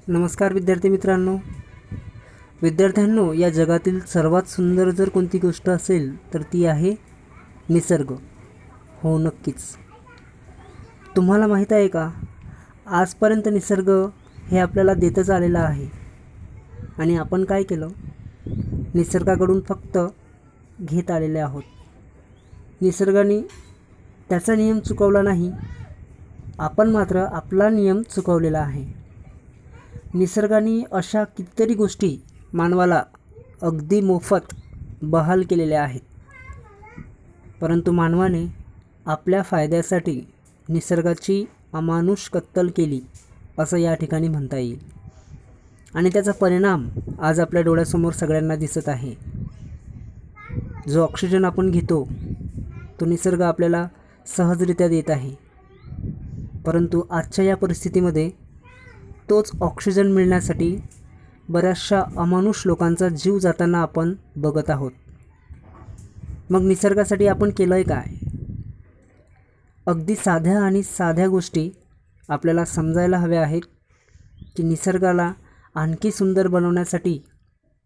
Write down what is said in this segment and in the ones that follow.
नमस्कार विद्यार्थी मित्रांनो. विद्यार्थ्यांनो, या जगातील सर्वात सुंदर जर कोणती गोष्ट असेल तर ती आहे निसर्ग. हो, नक्कीच. तुम्हाला माहीत आहे का, आजपर्यंत निसर्ग हे आपल्याला देतच आलेलं आहे आणि आपण काय केलं, निसर्गाकडून फक्त घेत आलेले आहोत. निसर्गाने त्याचा नियम चुकवला नाही, आपण मात्र आपला नियम चुकवलेला आहे. निसर्गाने अशा कितीतरी गोष्टी मानवाला अगदी मोफत बहाल केलेल्या आहेत, परंतु मानवाने आपल्या फायद्यासाठी निसर्गाची अमानुष कत्तल केली असं या ठिकाणी म्हणता येईल. आणि त्याचा परिणाम आज आपल्या डोळ्यासमोर सगळ्यांना दिसत आहे. जो ऑक्सिजन आपण घेतो तो निसर्ग आपल्याला सहजरित्या देत आहे, परंतु आजच्या या परिस्थितीमध्ये तोच ऑक्सिजन मिळण्यासाठी बऱ्याचशा अमानुष लोकांचा जीव जाताना आपण बघत आहोत. मग निसर्गासाठी आपण केलं आहे काय? अगदी साध्या गोष्टी आपल्याला समजायला हव्या आहेत की निसर्गाला आणखी सुंदर बनवण्यासाठी,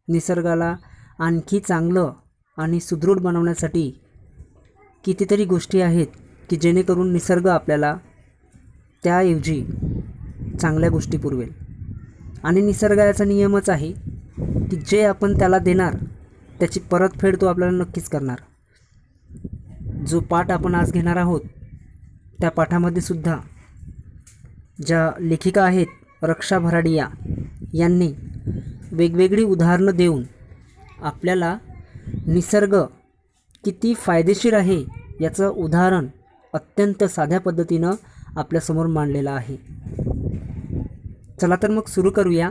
निसर्गाला आणखी चांगलं आणि सुदृढ बनवण्यासाठी कितीतरी गोष्टी आहेत की जेणेकरून निसर्ग आपल्याला त्याऐवजी चांगल्या गोष्टी पुरवेल. आणि निसर्गाचा नियमच आहे की जे आपण त्याला देणार त्याची परतफेड तो आपल्याला नक्कीच करणार. जो पाठ आपण आज घेणार आहोत त्या पाठामध्ये सुद्धा ज्या लेखिका आहेत रक्षा भराडिया यांनी वेगवेगळी उदाहरणं देऊन आपल्याला निसर्ग किती फायदेशीर आहे याचं उदाहरण अत्यंत साध्या पद्धतीनं आपल्यासमोर मांडलेलं आहे. चला तर मग सुरू करूया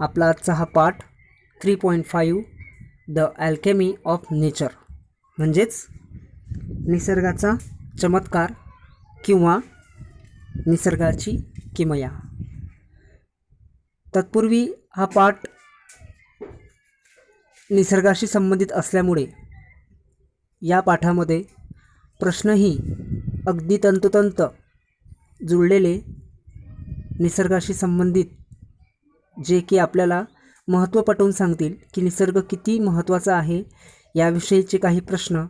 आपला आजचा हा पाठ 3.5 द अल्केमी ऑफ नेचर, म्हणजेच निसर्गाचा चमत्कार किंवा निसर्गाची किमया. तत्पूर्वी हा पाठ निसर्गाशी संबंधित असल्यामुळे या पाठामध्ये प्रश्नही अगदी तंतोतंत जुळलेले निसर्गाशी संबंधित, जे की आपल्याला महत्त्व पटवून सांगतील की निसर्ग किती महत्त्वाचा आहे याविषयीचे काही प्रश्न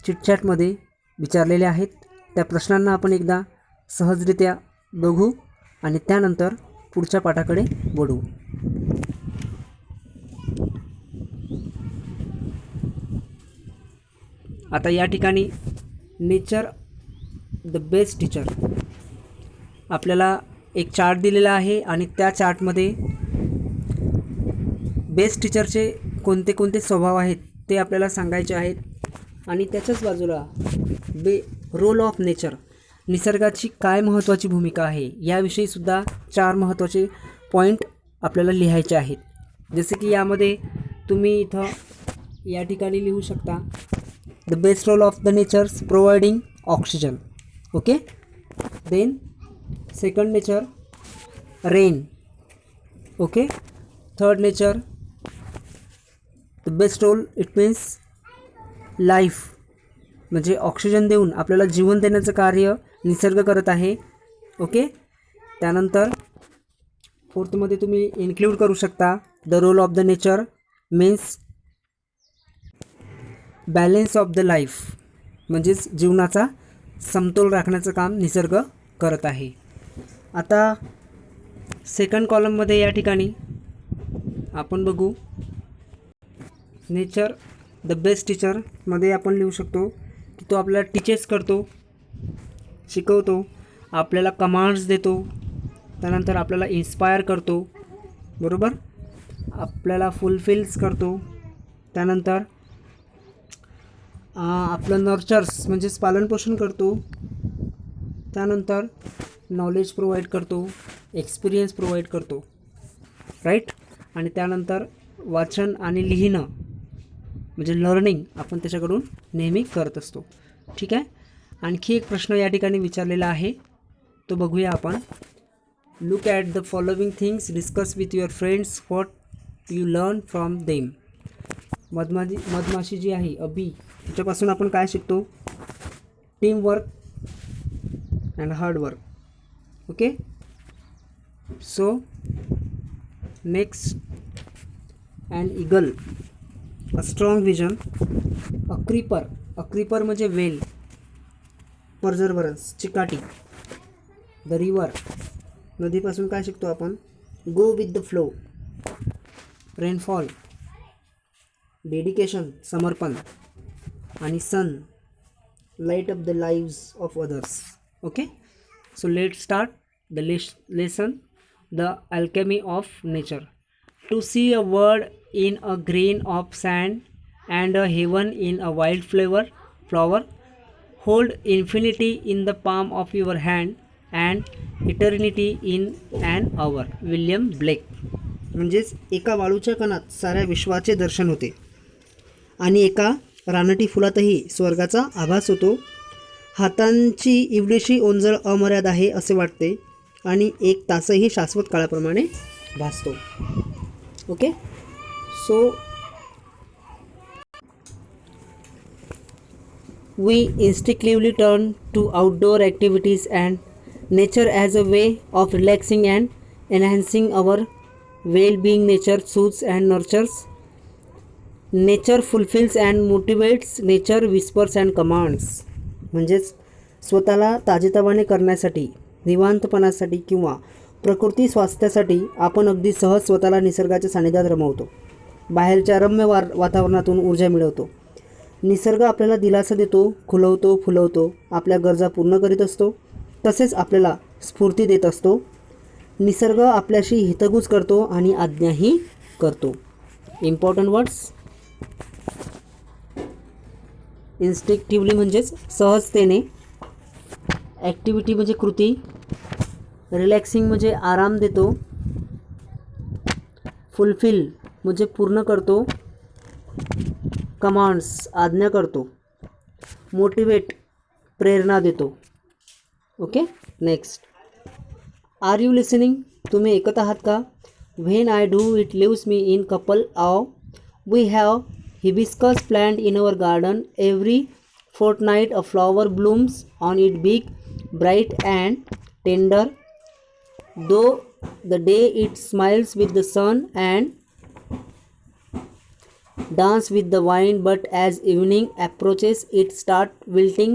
चिटचॅटमध्ये विचारलेले आहेत. त्या प्रश्नांना आपण एकदा सहजरित्या बघू आणि त्यानंतर पुढच्या पाठाकडे वळू. आता या ठिकाणी नेचर द बेस्ट टीचर आपल्याला एक चार्ट दिलेला आहे आणि त्या चार्टमध्ये बेस्ट टीचरचे कोणते कोणते स्वभाव आहेत ते आपल्याला सांगायचे आहेत. आणि त्याच्याच बाजूला रोल ऑफ नेचर, निसर्गाची काय महत्त्वाची भूमिका आहे याविषयीसुद्धा 4 महत्त्वाचे पॉईंट आपल्याला लिहायचे आहेत. जसे की यामध्ये तुम्ही इथं या ठिकाणी लिहू शकता, the best role of the nature's providing oxygen. Okay, then second nature rain. Okay, third nature the best role it means life, म्हणजे ऑक्सिजन देऊन आपल्याला जीवन देण्याचं कार्य निसर्ग करत आहे. ओके, त्यानंतर फोर्थमध्ये तुम्ही इन्क्लूड करू शकता the role of the nature means balance of the life, म्हणजेच जीवनाचा समतोल राखण्याचं काम निसर्ग करत आहे. आता सेकंड कॉलममध्ये या ठिकाणी आपण बघू, नेचर द बेस्ट टीचरमध्ये आपण लिहू शकतो की तो आपल्याला टीचेस करतो, शिकवतो, आपल्याला कमांड्स देतो, त्यानंतर आपल्याला इन्स्पायर करतो, बरोबर, आपल्याला फुलफिल्स करतो, त्यानंतर आपलं नर्चर्स म्हणजेच पालनपोषण करतो, त्यानंतर नॉलेज प्रोव्हाइड करतो, एक्सपिरियन्स प्रोव्हाइड करतो, राईट. आणि त्यानंतर वाचन आणि लिहिणं म्हणजे लर्निंग आपण त्याच्याकडून नेहमी करत असतो. ठीक आहे. आणखी एक प्रश्न या ठिकाणी विचारलेला आहे, तो बघूया आपण. Look at the following things, discuss with your friends what you learn from them. मधमाशी जी आहे अबी, त्याच्यापासून आपण काय शिकतो? Teamwork and hard work. Okay, so Next, an eagle, a strong vision. A creeper म्हणजे वेल, परजरवरन्स, चिकाटी. द रिवर, नदीपासून काय शिकतो आपण? Go with the flow. Rainfall, dedication, समर्पण. आणि sun, light up the lives of others. Okay, so let start the lesson, the alchemy of nature. To see a word in a grain of sand and a heaven in a wild flower. Hold infinity in the palm of your hand and eternity in an hour. William Blake. म्हणजेच एका वाळूच्या कणात साऱ्या विश्वाचे दर्शन होते आणि एका रानटी फुलातही स्वर्गाचा आभास होतो. हातांची इवलीशी ओंजळ अमर्याद आहे असे वाटते आणि एक तासही शाश्वत काळाप्रमाणे भासतो. Okay, so we instinctively turn to outdoor activities and nature as a way of relaxing and enhancing our well-being. Nature soothes and nurtures. Nature fulfills and motivates. Nature whispers and commands. म्हणजेच स्वतःला ताजेतवाने करण्यासाठी, निवांतपणासाठी किंवा प्रकृती स्वास्थ्यासाठी आपण अगदी सहज स्वतःला निसर्गाच्या सानिध्यात रमवतो. बाहेरच्या रम्य वातावरणातून ऊर्जा मिळवतो. निसर्ग आपल्याला दिलासा देतो, खुलवतो, फुलवतो, आपल्या गरजा पूर्ण करीत असतो, तसेच आपल्याला स्फूर्ती देत असतो. निसर्ग आपल्याशी हितगुज करतो आणि आज्ञाही करतो. इम्पॉर्टंट वर्ड्स, इन्स्टिंक्टिव्हली म्हणजेच सहजतेने, ॲक्टिव्हिटी म्हणजे कृती, रिलॅक्सिंग म्हणजे आराम देतो, फुलफिल म्हणजे पूर्ण करतो, कमांड्स आज्ञा करतो, मोटिवेट प्रेरणा देतो. Okay, next, are you listening? तुम्ही ऐकत आहात का? When I do it leaves me in couple of. We have hibiscus plant in our garden. Every fortnight a flower blooms on it, big, bright and tender. Though the day it smiles with the sun and dance with the wind, but as evening approaches it start wilting.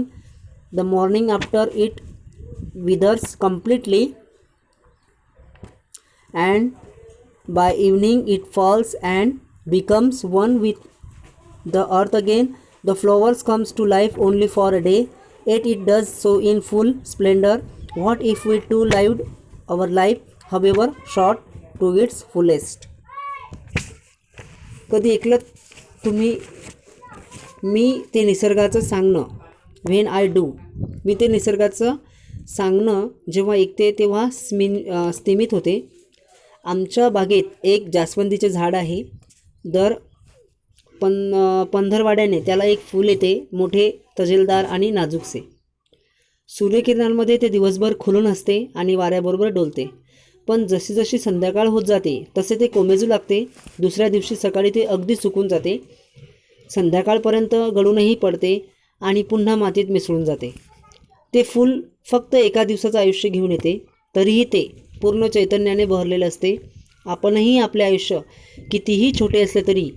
The morning after it withers completely and by evening it falls and becomes one with the earth again. The flowers comes to life only for a day, yet it does so in full splendor. What if we too lived our life, however short, to its fullest? कधी ऐकलं तुम्ही मी ते निसर्गाचं सांगणं? When I do, मी ते निसर्गाचं सांगणं जेव्हा ऐकते तेव्हा स्तिमित होते. आमच्या बागेत एक जास्वंदीचे झाड आहे. दर पंधरवाड्याने त्याला एक फूल येते, मोठे, तजेलदार आणि नाजूकसे. सूर्यकिरणांमध्ये ते दिवसभर खुलून असते आणि वाऱ्याबरोबर डोलते. पण जशी जशी संध्याकाळ होत जाते तसे ते कोमेजू लागते. दुसऱ्या दिवशी सकाळी ते अगदी सुकून जाते. संध्याकाळपर्यंत गळूनही पडते आणि पुन्हा मातीत मिसळून जाते. ते फूल फक्त एका दिवसाचं आयुष्य घेऊन येते, तरीही ते पूर्ण चैतन्याने बहरलेले असते. आपणही आपले आयुष्य कितीही छोटे असले तरी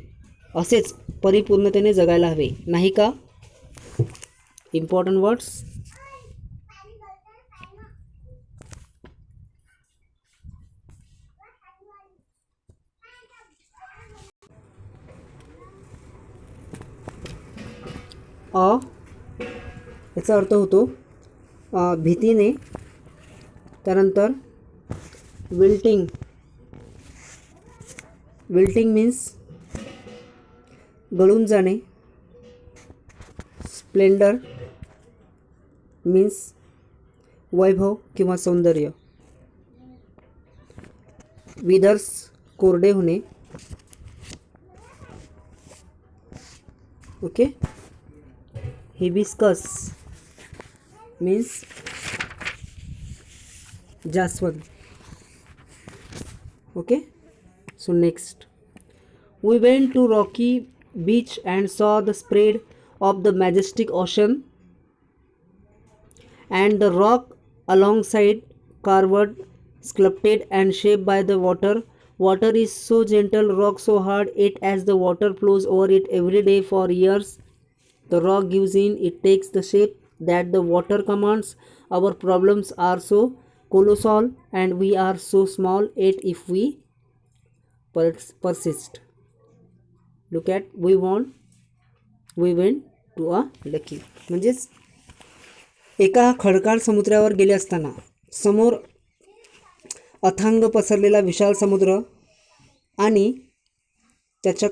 असेच परिपूर्णतेने जगायला हवे, नाही का? इम्पॉर्टंट वर्ड्स, याचा अर्थ होतो भीतीने. त्यानंतर विल्टिंग, विल्टिंग मीन्स गळून जाणे. स्प्लेंडर मीन्स वैभव किंवा सौंदर्य. विदर्स कोरडे होणे. ओके, हिबिस्कस मीन्स जास्वंद. Okay, so next, we went to rocky beach and saw the spread of the majestic ocean and the rock alongside carved, sculpted and shaped by the water Water is so gentle, rock so hard, it as the water flows over it every day for years, the rock gives in, it takes the shape that the water commands. Our problems are so colossal and we are so small, yet if we persist. Look at, we went to a lucky. म्हणजेच एका खडकाळ समुद्रावर गेले असताना समोर अथांग पसरलेला विशाल समुद्र आणि त्याच्या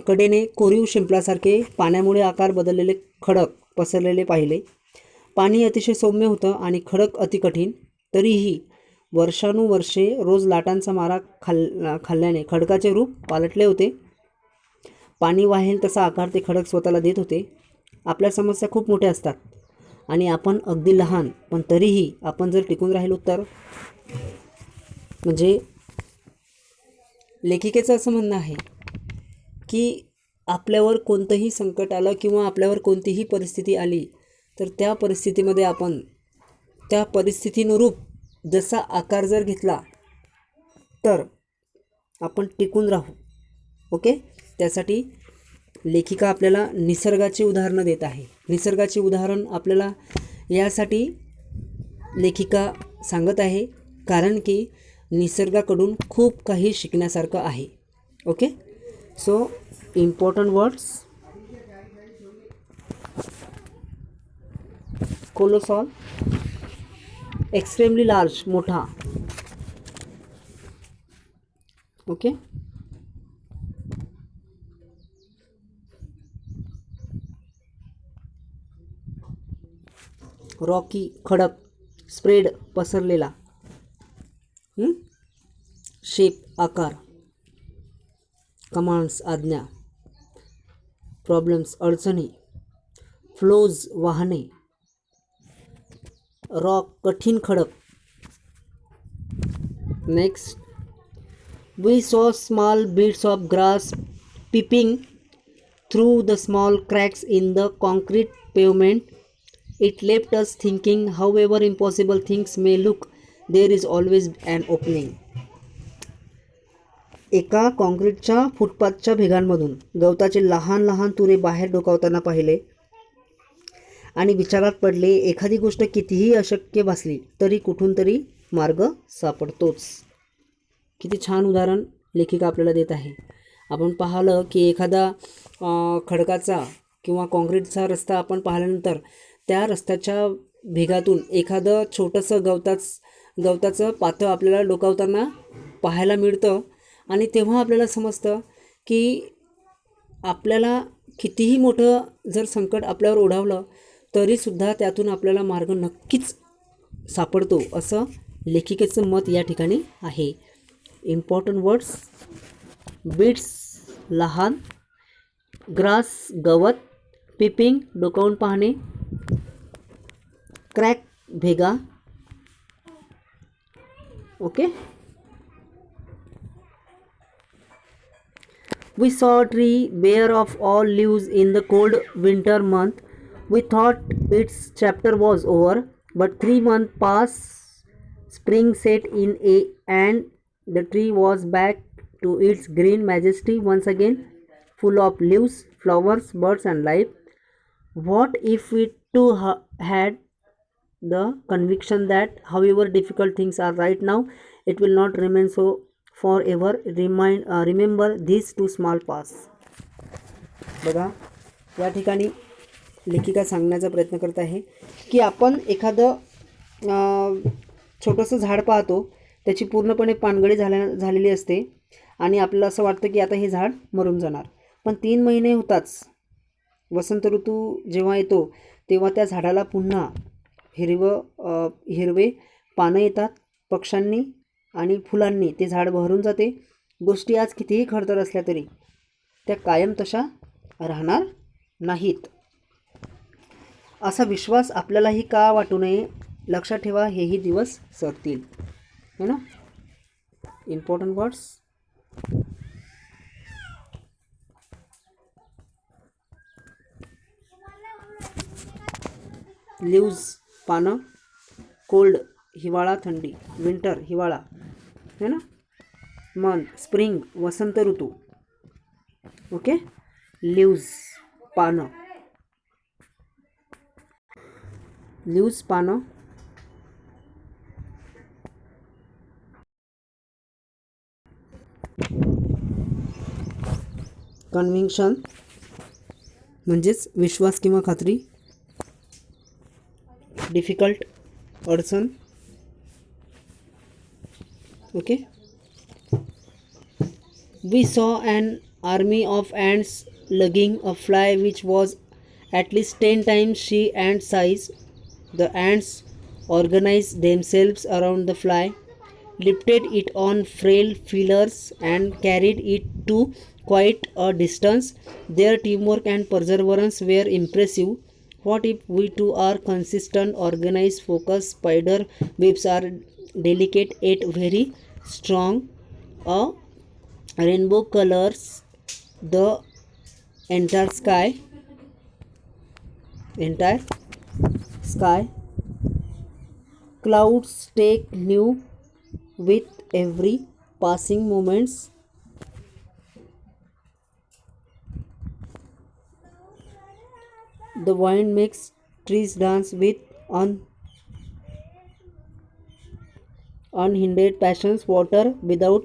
कडेने कोरीव शिंपल्यासारखे पाण्यामुळे आकार बदललेले खडक पसरलेले पाहिले. पाणी अतिशय सौम्य होतं आणि खडक अतिकठीण. तरीही वर्षानुवर्षे रोज लाटांचा मारा खाल्ल्याने खडकाचे रूप पालटले होते. पाणी वाहेल तसा आकार ते खडक स्वतःला देत होते. आपल्या समस्या खूप मोठ्या असतात आणि आपण अगदी लहान, पण तरीही आपण जर टिकून राहिलो तर. म्हणजे लेखिकेचं असं म्हणणं आहे की आपल्यावर कोणतंही संकट आलं किंवा आपल्यावर कोणतीही परिस्थिती आली तर त्या परिस्थितीमध्ये आपण त्या परिस्थितीनुरूप जसा आकार जर घेतला तर आपण टिकून राहू. ओके, त्यासाठी लेखिका आपल्याला निसर्गाची उदाहरणं देत आहे. निसर्गाची उदाहरण आपल्याला यासाठी लेखिका सांगत आहे कारण की निसर्गाकडून खूप काही शिकण्यासारखं आहे. Okay, so important words: colossal, extremely large, मोठा. ओके, रॉकी, खडक, स्प्रेड, पसरलेला, शेप, आकार, कमांड्स, आज्ञा, प्रॉब्लेम्स, अडचणी, फ्लोज, वाहने, रॉक, कठीण खडक. Next, we saw small bits of grass peeping through the small cracks in the concrete pavement. It left us thinking, however impossible things may look, there is always an opening. एका कॉन्क्रीटच्या फुटपाथच्या भेगांमधून गवताचे लहान लहान तुरे बाहेर डोकावताना पाहिले आणि विचारात पडले, एखादी गोष्ट कितीही अशक्य भासली तरी कुठून तरी मार्ग सापडतोच. किती छान उदाहरण लेखिका आपल्याला देत आहे. आपण पाहिलं की एखादा खडकाचा किंवा कॉन्क्रीटचा रस्ता आपण पाहिल्यानंतर त्या रस्त्याच्या भेगातून एखादं छोटंसं गवताचं पातळ आपल्याला डोकावताना पाहायला मिळतं आणि तेव्हा आपल्याला समजतं की आपल्याला कितीही मोठं जर संकट आपल्यावर ओढावलं तरीसुद्धा त्यातून आपल्याला मार्ग नक्कीच सापडतो, असं लेखिकेचं मत या ठिकाणी आहे. इम्पॉर्टंट वर्ड्स: बीट्स, लहान, ग्रास, गवत, पिपिंग, डोकावून पाहणे, क्रॅक, भेगा. Okay, we saw a tree bare of all leaves in the cold winter month. We thought its chapter was over, but 3 months passed. Spring set in, and the tree was back to its green majesty once again, full of leaves, flowers, birds and life. What if we too had the conviction that however difficult things are right now, it will not remain so forever. Remember these two small paths. बघा, या ठिकाणी लेखिका सांगण्याचा प्रयत्न करत आहे की आपण एखादं छोटंसं झाड पाहतो, त्याची पूर्णपणे पानगळी झालेली असते आणि आपल्याला असं वाटतं की आता हे झाड मरून जाणार. पण 3 महिने होताच वसंत ऋतू जेव्हा येतो तेव्हा त्या झाडाला पुन्हा हिरवे पानं येतात. पक्ष्यांनी आणि फुलांनी ते झाड बहरून जाते. गोष्टी आज कितीही खडतर असल्या तरी त्या कायम तशा राहणार नाहीत, असा विश्वास आपल्यालाही का वाटू नये. लक्षात ठेवा, हेही दिवस सरतील, है ना. इम्पॉर्टंट वर्ड्स: लीव्ज, पानं, कोल्ड, हिवाळा, थंडी, विंटर, हिवाळा, है ना. मंथ स्प्रिंग वसंत ऋतू. ओके. लीव्ज पानं. लीव्ज पानं. कन्व्हिक्शन म्हणजेच विश्वास किंवा खात्री. डिफिकल्ट अडचण. Okay. We saw an army of ants lugging a fly which was at least 10 times she ant size. The ants organized themselves around the fly, lifted it on frail feelers, and carried it to quite a distance. Their teamwork and perseverance were impressive. What if we too are consistent, organized, focused? Spider webs are delicate yet very strong. A rainbow colors the entire sky. Clouds take new with every passing moments. The wind makes trees dance with unhindered passions. Water without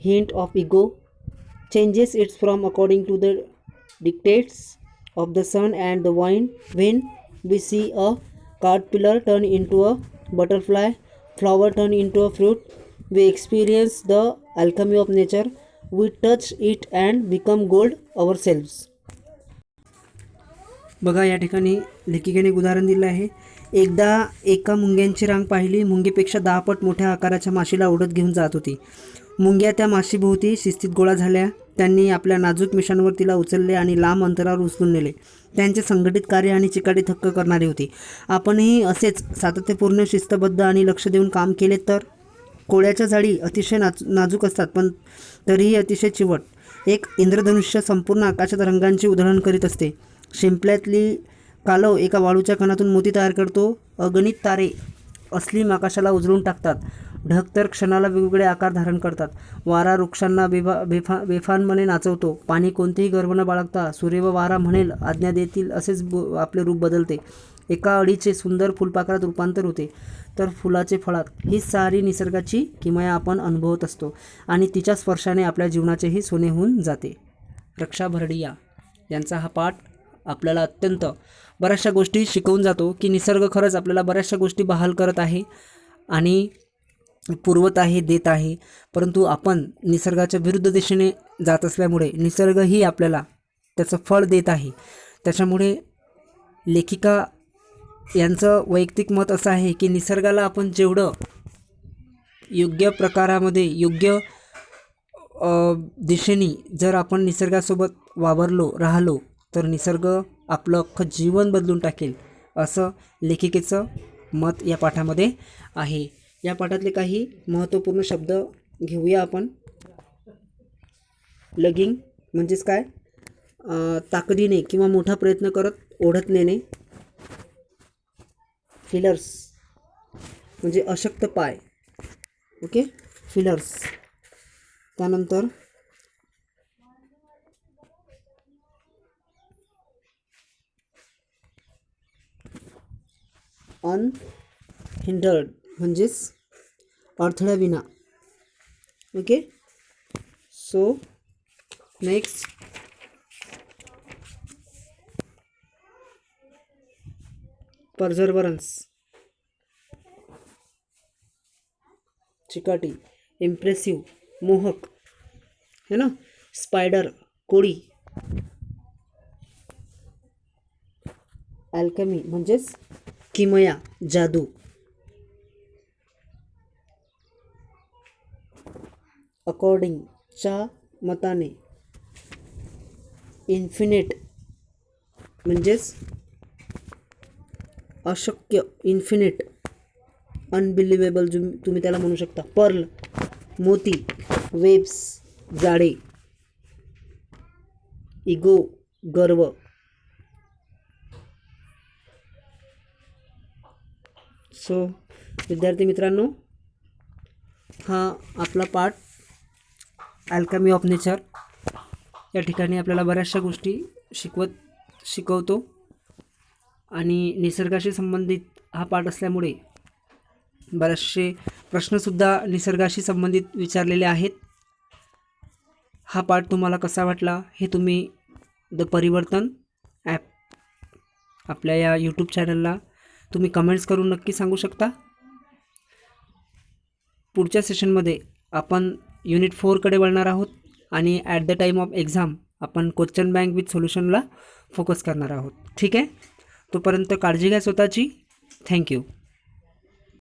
hint of ego changes its form according to the dictates of the sun and the wind. When we see a caterpillar turn into a butterfly, flower turn into a fruit, we experience the alchemy of nature. We touch it and become gold ourselves. बघा या ठिकाणी लेखिकेने एक उदाहरण दिलं आहे. एकदा एका मुंग्यांची रांग पाहिली. मुंगीपेक्षा 10 पट मोठ्या आकाराच्या माशीला ओढत घेऊन जात होती. मुंग्या त्या माशीभोवती शिस्तीत गोळा झाल्या. त्यांनी आपल्या नाजूक मिशांवर तिला उचलले आणि लांब अंतरावर उचलून नेले. त्यांचे संघटित कार्य आणि चिकाटी थक्क करणारे होते. आपणही असेच सातत्यपूर्ण, शिस्तबद्ध आणि लक्ष देऊन काम केले तर. कोळ्याच्या जाळी अतिशय नाजूक असतात पण तरीही अतिशय चिवट. एक इंद्रधनुष्य संपूर्ण आकाशात रंगांची उधळण करीत असते. शिंपल्यातली कालव एका वाळूच्या कणातून मोती तयार करतो. अगणित तारे अस्लिम आकाशाला उजळून टाकतात. ढग तर क्षणाला वेगवेगळे आकार धारण करतात. वारा वृक्षांना बेफानपणे नाचवतो. पाणी कोणतेही गर्भ न बाळगता सूर्य व वारा म्हणेल आज्ञा देतील असेच आपले रूप बदलते. एका अळीचे सुंदर फुलपाखरात रूपांतर होते तर फुलाचे फळात. ही सारी निसर्गाची किमया आपण अनुभवत असतो आणि तिच्या स्पर्शाने आपल्या जीवनाचेही सोने होऊन जाते. रक्षा भरडिया यांचा हा पाठ आपल्याला अत्यंत बऱ्याचशा गोष्टी शिकवून जातो की निसर्ग खरंच आपल्याला बऱ्याचशा गोष्टी बहाल करत आहे आणि पुरवत आहे, देत आहे. परंतु आपण निसर्गाच्या विरुद्ध दिशेने जात असल्यामुळे निसर्गही आपल्याला त्याचं फळ देत आहे. त्याच्यामुळे लेखिका यांचं वैयक्तिक मत असं आहे की निसर्गाला आपण जेवढं योग्य प्रकारामध्ये, योग्य दिशेने जर आपण निसर्गासोबत राहिलो तर निसर्ग आपलं अख्खं जीवन बदलून टाकेल, असं लेखिकेचं मत या पाठामध्ये आहे. या पाठातले काही महत्त्वपूर्ण शब्द घेऊया आपण. लगिंग म्हणजेच काय? ताकदीने किंवा मोठा प्रयत्न करत ओढत नेणे. फिलर्स म्हणजे अशक्त पाय. Okay, fillers. त्यानंतर अनहिंडर्ड म्हणजेच अडथळ्याविना. ओके. सो नेक्स्ट परजर्वरन्स, चिकाटी, इम्प्रेसिव्ह, मोहक है ना. स्पायडर कोळी. अल्केमी म्हणजेच किमया, जादू. अकॉर्डिंग च्या मताने. इन्फिनिट म्हणजेच अशक्य, इन्फिनिट, अनबिलिव्हेबल तुम्ही त्याला म्हणू शकता. पर्ल मोती, वेब्स जाळे. इगो गर्व. सो विद्यार्थी मित्रांनो, हा आपला पाठ अल्केमी ऑफ नेचर या ठिकाणी आपल्याला बऱ्याचशा गोष्टी शिकवतो आणि निसर्गाशी संबंधित हा पाठ असल्यामुळे बरेचसे प्रश्नसुद्धा निसर्गाशी संबंधित विचारलेले आहेत. हा पाठ तुम्हाला कसा वाटला हे तुम्ही द परिवर्तन ॲप आपल्या या यूट्यूब चॅनलला तुम्ही कमेंट्स करून नक्की सांगू शकता. पुढच्या सेशनमध्ये आपण युनिट 4कडे वळणार आहोत आणि at the time of exam आपण क्वेश्चन बँक विथ सोल्युशनला फोकस करणार आहोत. ठीक आहे, तोपर्यंत काळजी घ्या स्वतःची. थँक्यू.